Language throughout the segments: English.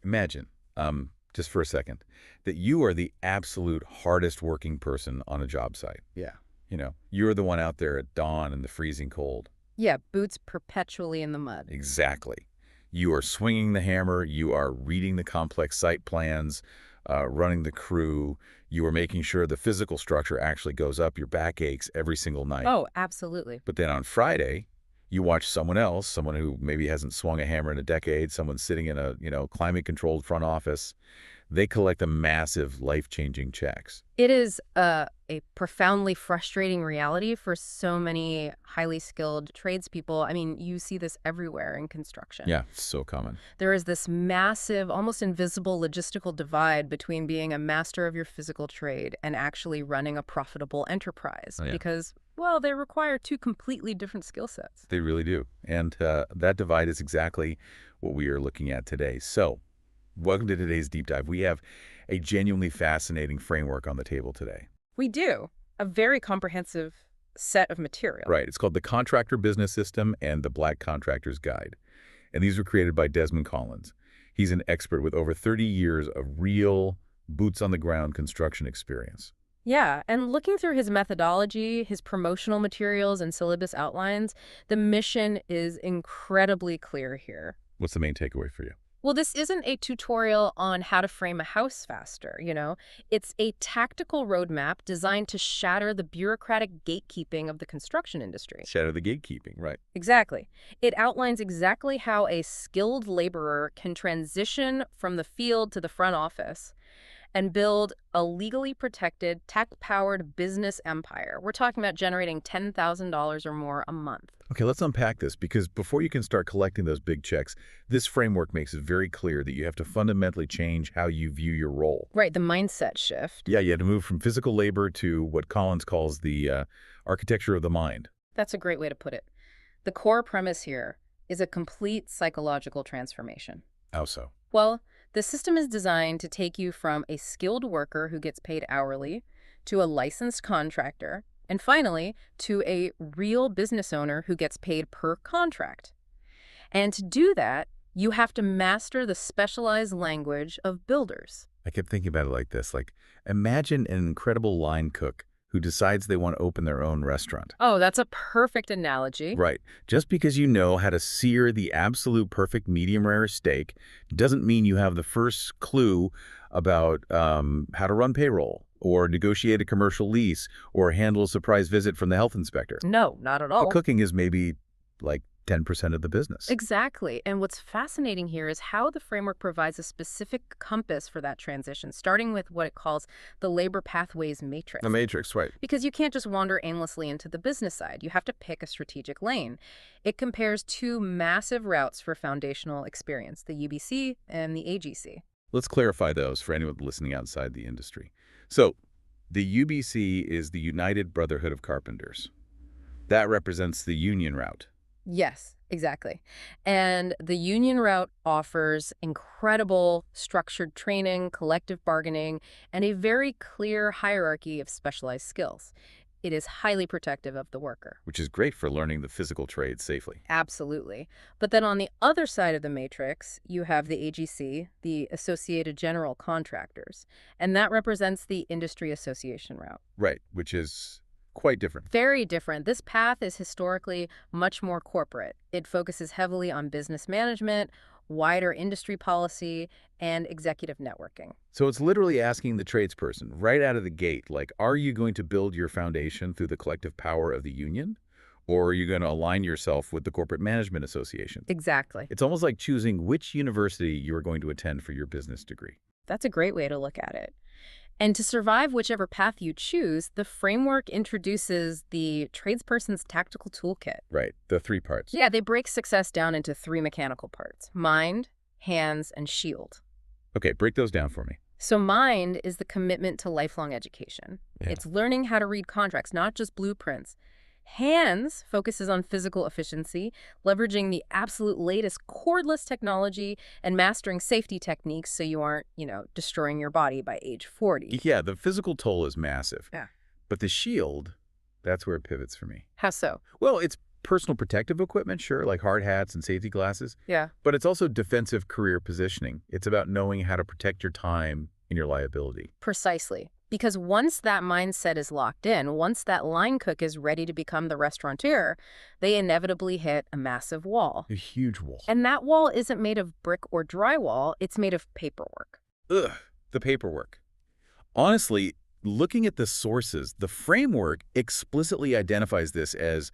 Imagine, just for a second, that you are the absolute hardest working person on a job site. Yeah. You're the one out there at dawn in the freezing cold. Yeah, boots perpetually in the mud. Exactly. You are swinging the hammer. You are reading the complex site plans, running the crew. You are making sure the physical structure actually goes up. Your back aches every single night. Oh, absolutely. But then on Friday, you watch someone else, someone who maybe hasn't swung a hammer in a decade, someone sitting in a, climate-controlled front office. They collect a massive, life-changing checks. It is a profoundly frustrating reality for so many highly skilled tradespeople. I mean, you see this everywhere in construction. Yeah, it's so common. There is this massive, almost invisible logistical divide between being a master of your physical trade and actually running a profitable enterprise. Oh, yeah. Because, well, they require two completely different skill sets. They really do. And that divide is exactly what we are looking at today. So, welcome to today's deep dive. We have a genuinely fascinating framework on the table today. We do. A very comprehensive set of material. Right. It's called the Contractor Business System and the Black Contractor's Guide. And these were created by Desmond Collins. He's an expert with over 30 years of real boots-on-the-ground construction experience. Yeah, and looking through his methodology, his promotional materials, and syllabus outlines, the mission is incredibly clear here. What's the main takeaway for you? Well, this isn't a tutorial on how to frame a house faster, It's a tactical roadmap designed to shatter the bureaucratic gatekeeping of the construction industry. Shatter the gatekeeping, right. Exactly. It outlines exactly how a skilled laborer can transition from the field to the front office and build a legally protected, tech-powered business empire. We're talking about generating $10,000 or more a month. Okay, let's unpack this, because before you can start collecting those big checks, this framework makes it very clear that you have to fundamentally change how you view your role. Right, the mindset shift. Yeah, you had to move from physical labor to what Collins calls the architecture of the mind. That's a great way to put it. The core premise here is a complete psychological transformation. How so? Well, the system is designed to take you from a skilled worker who gets paid hourly to a licensed contractor, and finally, to a real business owner who gets paid per contract. And to do that, you have to master the specialized language of builders. I kept thinking about it like this. Imagine an incredible line cook who decides they want to open their own restaurant. Oh, that's a perfect analogy. Right. Just because you know how to sear the absolute perfect medium rare steak doesn't mean you have the first clue about how to run payroll, or negotiate a commercial lease, or handle a surprise visit from the health inspector. No, not at all. But cooking is maybe like 10% of the business. Exactly. And what's fascinating here is how the framework provides a specific compass for that transition, starting with what it calls the labor pathways matrix. The matrix, right. Because you can't just wander aimlessly into the business side. You have to pick a strategic lane. It compares two massive routes for foundational experience, the UBC and the AGC. Let's clarify those for anyone listening outside the industry. So, the UBC is the United Brotherhood of Carpenters. That represents the union route. Yes, exactly. And the union route offers incredible structured training, collective bargaining, and a very clear hierarchy of specialized skills. It is highly protective of the worker. Which is great for learning the physical trade safely. Absolutely. But then on the other side of the matrix, you have the AGC, the Associated General Contractors, and that represents the industry association route. Right, which is quite different. Very different. This path is historically much more corporate. It focuses heavily on business management, wider industry policy, and executive networking. So it's literally asking the tradesperson right out of the gate, are you going to build your foundation through the collective power of the union? Or are you going to align yourself with the corporate management association? Exactly. It's almost like choosing which university you are going to attend for your business degree. That's a great way to look at it. And to survive whichever path you choose, the framework introduces the tradesperson's tactical toolkit. Right, the 3 parts. Yeah, they break success down into 3 mechanical parts: mind, hands, and shield. Okay, break those down for me. So mind is the commitment to lifelong education. Yeah. It's learning how to read contracts, not just blueprints. Hands focuses on physical efficiency, leveraging the absolute latest cordless technology and mastering safety techniques so you aren't, destroying your body by age 40. Yeah, the physical toll is massive. Yeah. But the shield, that's where it pivots for me. How so? Well, it's personal protective equipment, sure, like hard hats and safety glasses, Yeah. but it's also defensive career positioning. It's about knowing how to protect your time and your liability. Precisely. Because once that mindset is locked in, once that line cook is ready to become the restaurateur, they inevitably hit a massive wall. A huge wall. And that wall isn't made of brick or drywall, it's made of paperwork. Ugh, the paperwork. Honestly, looking at the sources, the framework explicitly identifies this as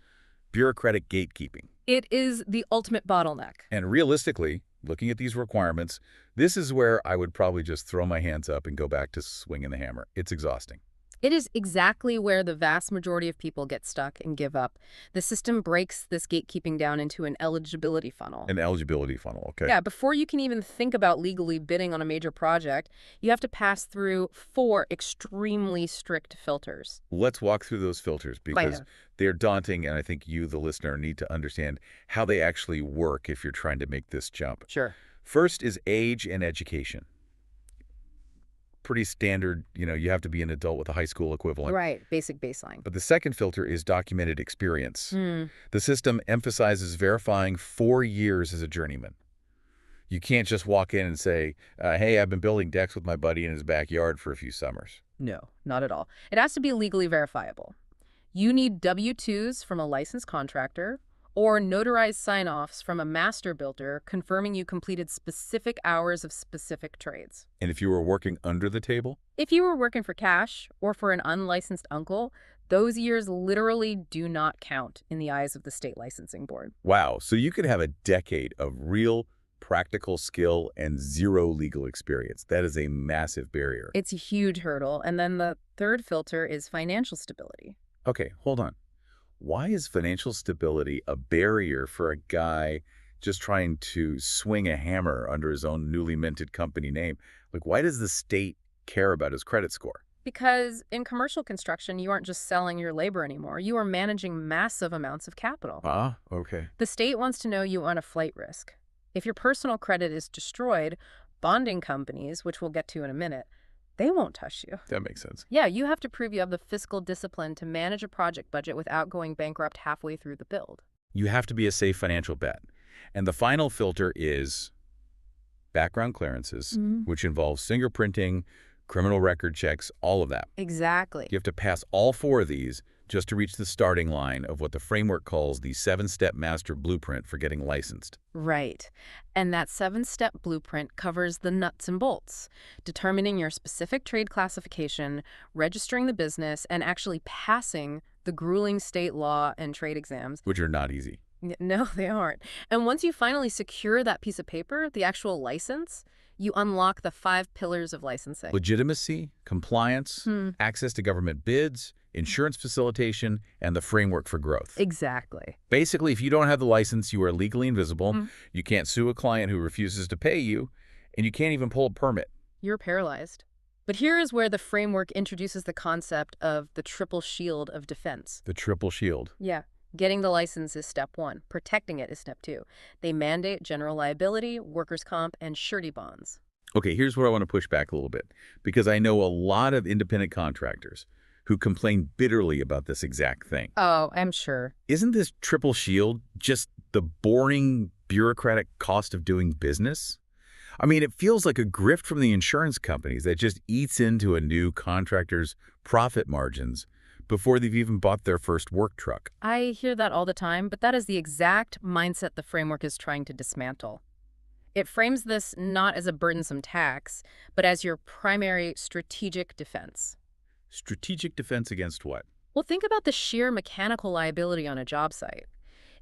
bureaucratic gatekeeping. It is the ultimate bottleneck. And realistically, looking at these requirements, this is where I would probably just throw my hands up and go back to swinging the hammer. It's exhausting. It is exactly where the vast majority of people get stuck and give up. The system breaks this gatekeeping down into an eligibility funnel. An eligibility funnel, okay? Yeah, before you can even think about legally bidding on a major project, you have to pass through 4 extremely strict filters. Let's walk through those filters because they're daunting, and I think you, the listener, need to understand how they actually work if you're trying to make this jump. Sure. First is age and education. Pretty standard, you have to be an adult with a high school equivalent. Right, basic baseline. But the second filter is documented experience. The system emphasizes verifying 4 years as a journeyman. You can't just walk in and say, hey, I've been building decks with my buddy in his backyard for a few summers. No, not at all. It has to be legally verifiable. You need W-2s from a licensed contractor or notarized sign-offs from a master builder confirming you completed specific hours of specific trades. And if you were working under the table? If you were working for cash or for an unlicensed uncle, those years literally do not count in the eyes of the state licensing board. Wow, so you could have a decade of real practical skill and 0 legal experience. That is a massive barrier. It's a huge hurdle. And then the third filter is financial stability. Okay, hold on. Why is financial stability a barrier for a guy just trying to swing a hammer under his own newly minted company name? Like, why does the state care about his credit score? Because in commercial construction, you aren't just selling your labor anymore. You are managing massive amounts of capital. Ah, okay. The state wants to know you on a flight risk. If your personal credit is destroyed, bonding companies, which we'll get to in a minute, they won't touch you. That makes sense. Yeah, you have to prove you have the fiscal discipline to manage a project budget without going bankrupt halfway through the build. You have to be a safe financial bet. And the final filter is background clearances, which involves fingerprinting, criminal record checks, all of that. Exactly. You have to pass all 4 of these just to reach the starting line of what the framework calls the 7-step master blueprint for getting licensed. Right. And that 7-step blueprint covers the nuts and bolts, determining your specific trade classification, registering the business, and actually passing the grueling state law and trade exams. Which are not easy. No, they aren't. And once you finally secure that piece of paper, the actual license, you unlock the 5 pillars of licensing. Legitimacy, compliance, access to government bids, insurance facilitation, and the framework for growth. Exactly. Basically, if you don't have the license, you are legally invisible. You can't sue a client who refuses to pay you, and you can't even pull a permit. You're paralyzed. But here is where the framework introduces the concept of the triple shield of defense. The triple shield. Yeah. Getting the license is step 1. Protecting it is step 2. They mandate general liability, workers' comp, and surety bonds. Okay, here's where I want to push back a little bit, because I know a lot of independent contractors who complain bitterly about this exact thing. Oh, I'm sure. Isn't this triple shield just the boring bureaucratic cost of doing business? I mean, it feels like a grift from the insurance companies that just eats into a new contractor's profit margins before they've even bought their first work truck. I hear that all the time, but that is the exact mindset the framework is trying to dismantle. It frames this not as a burdensome tax, but as your primary strategic defense. Strategic defense against what? Well, think about the sheer mechanical liability on a job site.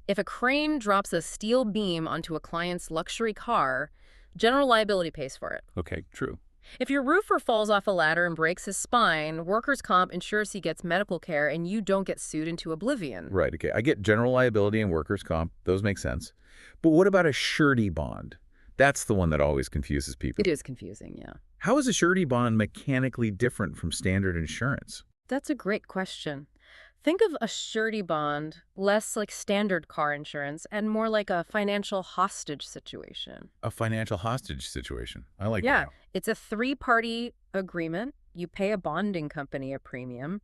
If a crane drops a steel beam onto a client's luxury car, general liability pays for it. Okay, true. If your roofer falls off a ladder and breaks his spine, workers' comp ensures he gets medical care and you don't get sued into oblivion. Right, okay. I get general liability and workers' comp. Those make sense. But what about a surety bond? That's the one that always confuses people. It is confusing, yeah. How is a surety bond mechanically different from standard insurance? That's a great question. Think of a surety bond less like standard car insurance and more like a financial hostage situation. A financial hostage situation. I like Yeah, that. it's a 3-party agreement. You pay a bonding company a premium.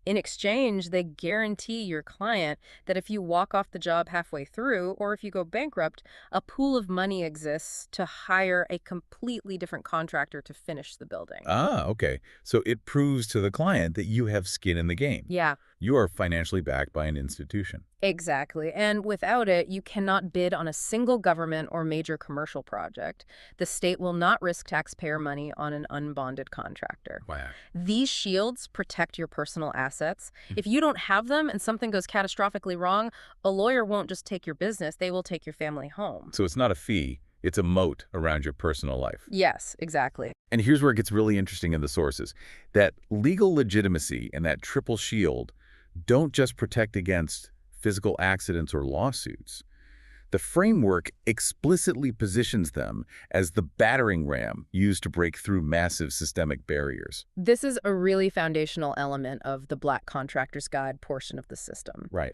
In exchange, they guarantee your client that if you walk off the job halfway through or if you go bankrupt, a pool of money exists to hire a completely different contractor to finish the building. Ah, okay. So it proves to the client that you have skin in the game. Yeah, You are financially backed by an institution. exactly. And without it, you cannot bid on a single government or major commercial project. The state will not risk taxpayer money on an unbonded contractor. Wow. These shields protect your personal assets. If you don't have them and something goes catastrophically wrong, a lawyer won't just take your business, they will take your family home. So it's not a fee, it's a moat around your personal life. Yes, exactly. And here's where it gets really interesting in the sources. That legal legitimacy and that triple shield don't just protect against physical accidents or lawsuits. The framework explicitly positions them as the battering ram used to break through massive systemic barriers. This is a really foundational element of the Black Contractor's Guide portion of the system. Right.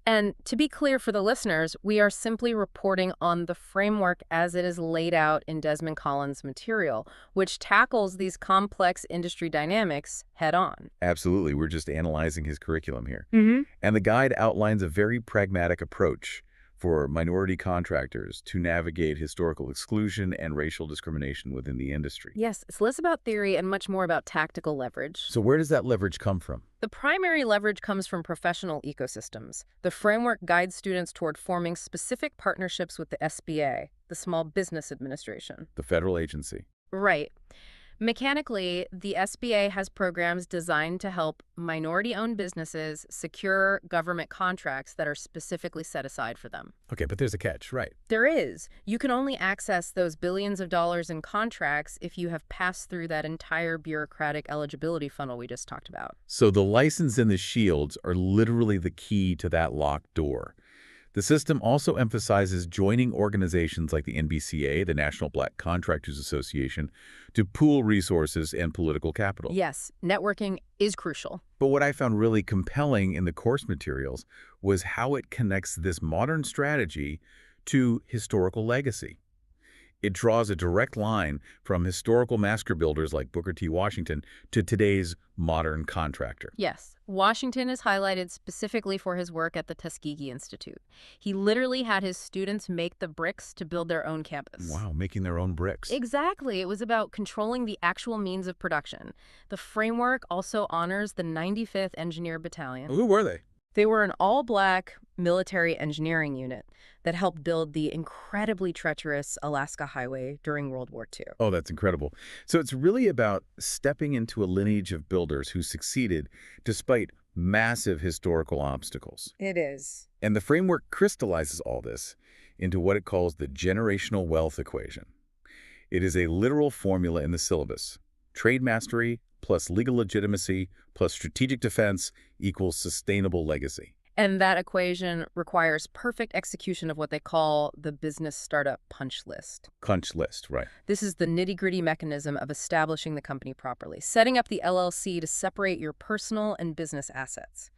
And to be clear for the listeners, we are simply reporting on the framework as it is laid out in Desmond Collins' material, which tackles these complex industry dynamics head on. Absolutely. We're just analyzing his curriculum here. Mm-hmm. And the guide outlines a very pragmatic approach for minority contractors to navigate historical exclusion and racial discrimination within the industry. Yes, it's less about theory and much more about tactical leverage. So where does that leverage come from? The primary leverage comes from professional ecosystems. The framework guides students toward forming specific partnerships with the SBA, the Small Business Administration. The federal agency. Right. Mechanically, the SBA has programs designed to help minority-owned businesses secure government contracts that are specifically set aside for them. Okay, but there's a catch, right? There is. You can only access those billions of dollars in contracts if you have passed through that entire bureaucratic eligibility funnel we just talked about. So the license and the shields are literally the key to that locked door. The system also emphasizes joining organizations like the NBCA, the National Black Contractors Association, to pool resources and political capital. Yes, networking is crucial. But what I found really compelling in the course materials was how it connects this modern strategy to historical legacy. It draws a direct line from historical master builders like Booker T. Washington to today's modern contractor. Yes, Washington is highlighted specifically for his work at the Tuskegee Institute. He literally had his students make the bricks to build their own campus. Wow, making their own bricks. Exactly. It was about controlling the actual means of production. The framework also honors the 95th Engineer Battalion. Who were they? They were an all-black military engineering unit that helped build the incredibly treacherous Alaska Highway during World War II. Oh, that's incredible. So it's really about stepping into a lineage of builders who succeeded despite massive historical obstacles. It is. And the framework crystallizes all this into what it calls the generational wealth equation. It is a literal formula in the syllabus. Trade mastery plus legal legitimacy plus strategic defense equals sustainable legacy. And that equation requires perfect execution of what they call the business startup punch list. Punch list, right. This is the nitty-gritty mechanism of establishing the company properly, setting up the LLC to separate your personal and business assets,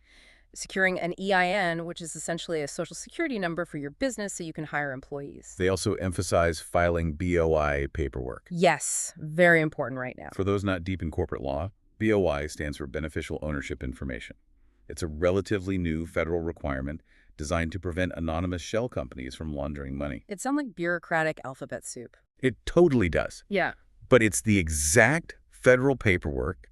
securing an EIN, which is essentially a social security number for your business so you can hire employees. They also emphasize filing BOI paperwork. Yes, very important right now. For those not deep in corporate law, BOI stands for Beneficial Ownership Information. It's a relatively new federal requirement designed to prevent anonymous shell companies from laundering money. It sounds like bureaucratic alphabet soup. It totally does. Yeah. But it's the exact federal paperwork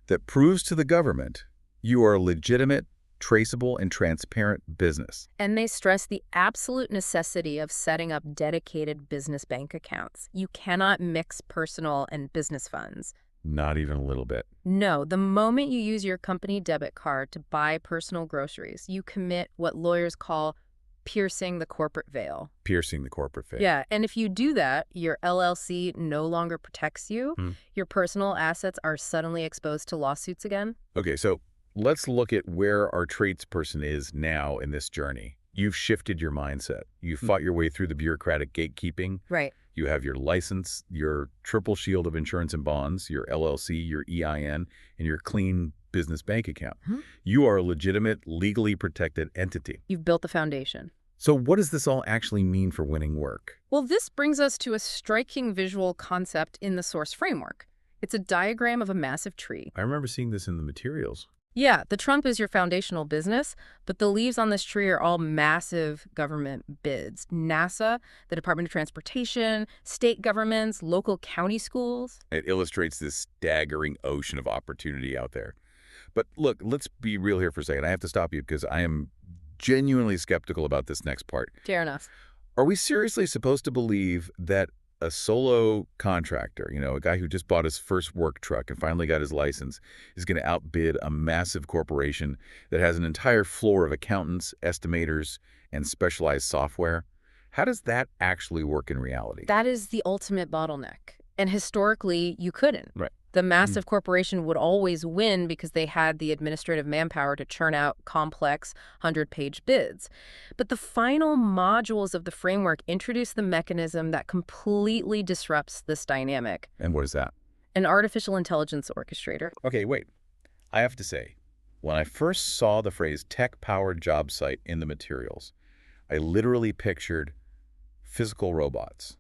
that proves to the government you are a legitimate, traceable, and transparent business. And they stress the absolute necessity of setting up dedicated business bank accounts. You cannot mix personal and business funds. Not even a little bit. No, the moment you use your company debit card to buy personal groceries, you commit what lawyers call piercing the corporate veil. Piercing the corporate veil. Yeah, and if you do that, your LLC no longer protects you. Your personal assets are suddenly exposed to lawsuits again. Okay, so let's look at where our tradesperson is now in this journey. You've shifted your mindset. You fought your way through the bureaucratic gatekeeping. Right. You have your license, your triple shield of insurance and bonds, your LLC, your EIN, and your clean business bank account. You are a legitimate, legally protected entity. You've built the foundation. So what does this all actually mean for winning work? Well, this brings us to a striking visual concept in the source framework. It's a diagram of a massive tree. I remember seeing this in the materials. Yeah, the trunk is your foundational business, but the leaves on this tree are all massive government bids. NASA, the Department of Transportation, state governments, local county schools. It illustrates this staggering ocean of opportunity out there. But look, let's be real here for a second. I have to stop you because I am genuinely skeptical about this next part. Fair enough. Are we seriously supposed to believe that a solo contractor, a guy who just bought his first work truck and finally got his license, is going to outbid a massive corporation that has an entire floor of accountants, estimators, and specialized software? How does that actually work in reality? That is the ultimate bottleneck. And historically, you couldn't. Right. The massive corporation would always win because they had the administrative manpower to churn out complex 100-page bids. But the final modules of the framework introduce the mechanism that completely disrupts this dynamic. And what is that? An artificial intelligence orchestrator. Okay, wait. I have to say, when I first saw the phrase tech-powered job site in the materials, I literally pictured physical robots.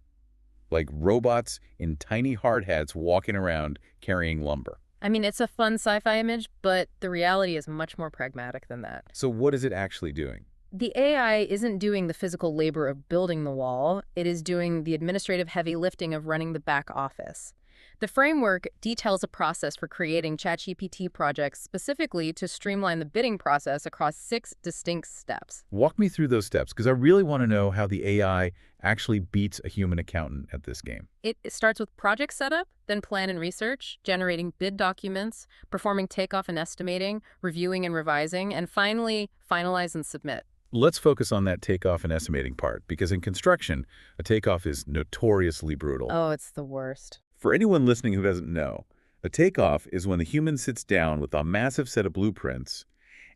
Like robots in tiny hard hats walking around carrying lumber. I mean, it's a fun sci-fi image, but the reality is much more pragmatic than that. So what is it actually doing? The AI isn't doing the physical labor of building the wall. It is doing the administrative heavy lifting of running the back office. The framework details a process for creating ChatGPT projects specifically to streamline the bidding process across 6 distinct steps. Walk me through those steps, because I really want to know how the AI actually beats a human accountant at this game. It starts with project setup, then plan and research, generating bid documents, performing takeoff and estimating, reviewing and revising, and finally, finalize and submit. Let's focus on that takeoff and estimating part, because in construction, a takeoff is notoriously brutal. Oh, it's the worst. For anyone listening who doesn't know, a takeoff is when the human sits down with a massive set of blueprints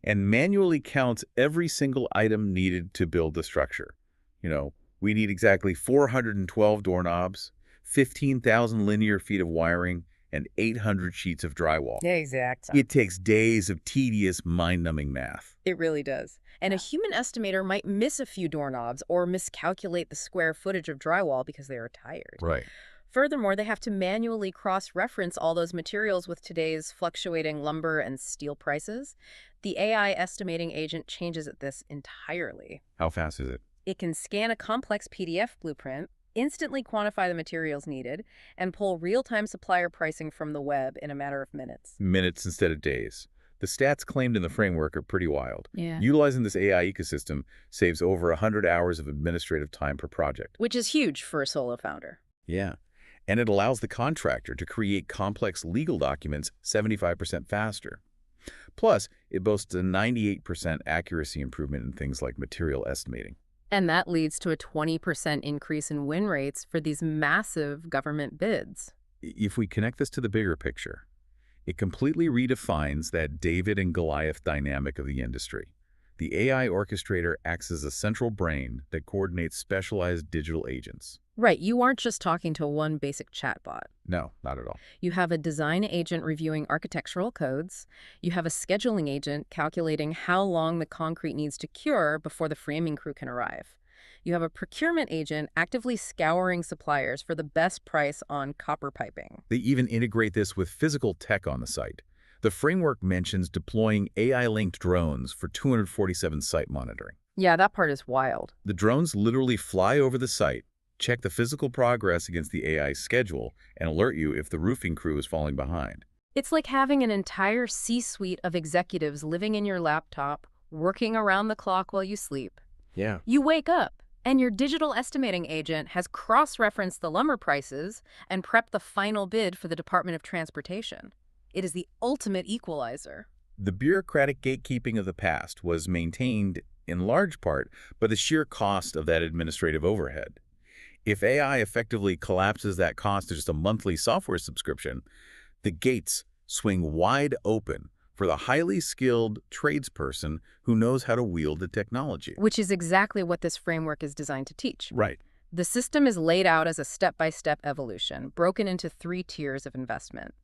and manually counts every single item needed to build the structure. We need exactly 412 doorknobs, 15,000 linear feet of wiring, and 800 sheets of drywall. Exactly. It takes days of tedious, mind-numbing math. It really does. And a human estimator might miss a few doorknobs or miscalculate the square footage of drywall because they are tired. Right. Furthermore, they have to manually cross-reference all those materials with today's fluctuating lumber and steel prices. The AI estimating agent changes this entirely. How fast is it? It can scan a complex PDF blueprint, instantly quantify the materials needed, and pull real-time supplier pricing from the web in a matter of minutes. Minutes instead of days. The stats claimed in the framework are pretty wild. Yeah. Utilizing this AI ecosystem saves over 100 hours of administrative time per project. Which is huge for a solo founder. Yeah. And it allows the contractor to create complex legal documents 75% faster. Plus, it boasts a 98% accuracy improvement in things like material estimating. And that leads to a 20% increase in win rates for these massive government bids. If we connect this to the bigger picture, it completely redefines that David and Goliath dynamic of the industry. The AI orchestrator acts as a central brain that coordinates specialized digital agents. Right, you aren't just talking to one basic chatbot. No, not at all. You have a design agent reviewing architectural codes. You have a scheduling agent calculating how long the concrete needs to cure before the framing crew can arrive. You have a procurement agent actively scouring suppliers for the best price on copper piping. They even integrate this with physical tech on the site. The framework mentions deploying AI-linked drones for 247 site monitoring. Yeah, that part is wild. The drones literally fly over the site, check the physical progress against the AI schedule, and alert you if the roofing crew is falling behind. It's like having an entire C-suite of executives living in your laptop, working around the clock while you sleep. Yeah. You wake up, and your digital estimating agent has cross-referenced the lumber prices and prepped the final bid for the Department of Transportation. It is the ultimate equalizer. The bureaucratic gatekeeping of the past was maintained in large part by the sheer cost of that administrative overhead. If AI effectively collapses that cost to just a monthly software subscription, the gates swing wide open for the highly skilled tradesperson who knows how to wield the technology. Which is exactly what this framework is designed to teach. Right. The system is laid out as a step-by-step evolution, broken into 3 tiers of investment.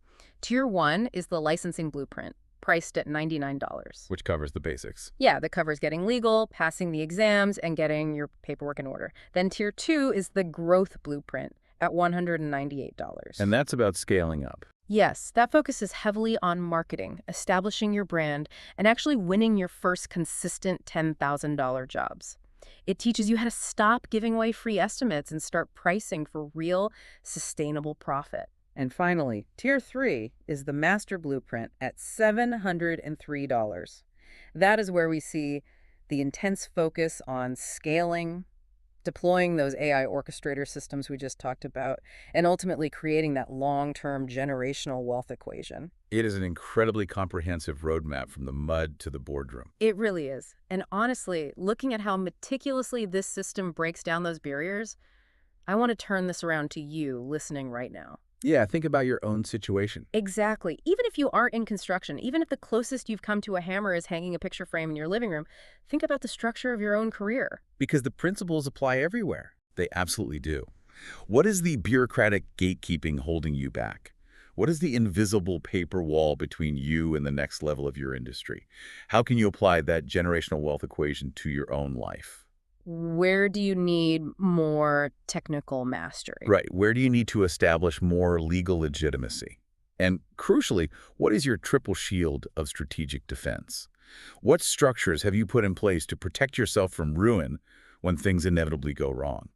Tier 1 is the licensing blueprint, priced at $99. Which covers the basics. Yeah, that covers getting legal, passing the exams, and getting your paperwork in order. Then Tier 2 is the growth blueprint at $198. And that's about scaling up. Yes, that focuses heavily on marketing, establishing your brand, and actually winning your first consistent $10,000 jobs. It teaches you how to stop giving away free estimates and start pricing for real, sustainable profit. And finally, Tier 3 is the master blueprint at $703. That is where we see the intense focus on scaling, deploying those AI orchestrator systems we just talked about, and ultimately creating that long-term generational wealth equation. It is an incredibly comprehensive roadmap from the mud to the boardroom. It really is. And honestly, looking at how meticulously this system breaks down those barriers, I want to turn this around to you listening right now. Yeah, think about your own situation. Exactly. Even if you aren't in construction, even if the closest you've come to a hammer is hanging a picture frame in your living room, think about the structure of your own career. Because the principles apply everywhere. They absolutely do. What is the bureaucratic gatekeeping holding you back? What is the invisible paper wall between you and the next level of your industry? How can you apply that generational wealth equation to your own life? Where do you need more technical mastery? Right. Where do you need to establish more legal legitimacy? And crucially, what is your triple shield of strategic defense? What structures have you put in place to protect yourself from ruin when things inevitably go wrong?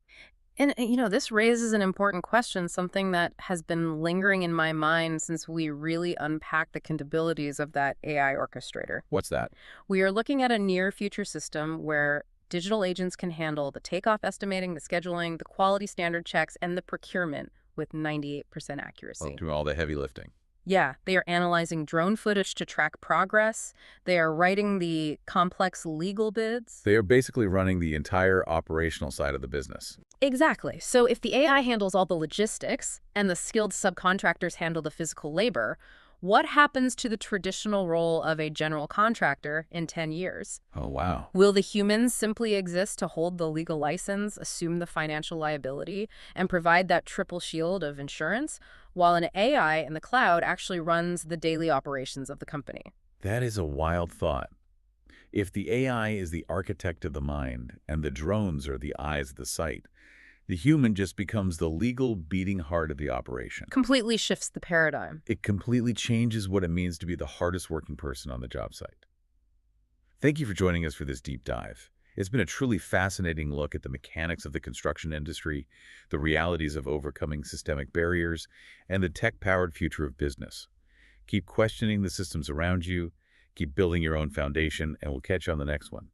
And, this raises an important question, something that has been lingering in my mind since we really unpacked the capabilities of that AI orchestrator. What's that? We are looking at a near future system where digital agents can handle the takeoff estimating, the scheduling, the quality standard checks, and the procurement with 98% accuracy. Doing all the heavy lifting. Yeah, they are analyzing drone footage to track progress. They are writing the complex legal bids. They are basically running the entire operational side of the business. Exactly. So if the AI handles all the logistics and the skilled subcontractors handle the physical labor, what happens to the traditional role of a general contractor in 10 years? Oh, wow. Will the humans simply exist to hold the legal license, assume the financial liability, and provide that triple shield of insurance, while an AI in the cloud actually runs the daily operations of the company? That is a wild thought. If the AI is the architect of the mind and the drones are the eyes of the site, the human just becomes the legal beating heart of the operation. Completely shifts the paradigm. It completely changes what it means to be the hardest working person on the job site. Thank you for joining us for this deep dive. It's been a truly fascinating look at the mechanics of the construction industry, the realities of overcoming systemic barriers, and the tech-powered future of business. Keep questioning the systems around you, keep building your own foundation, and we'll catch you on the next one.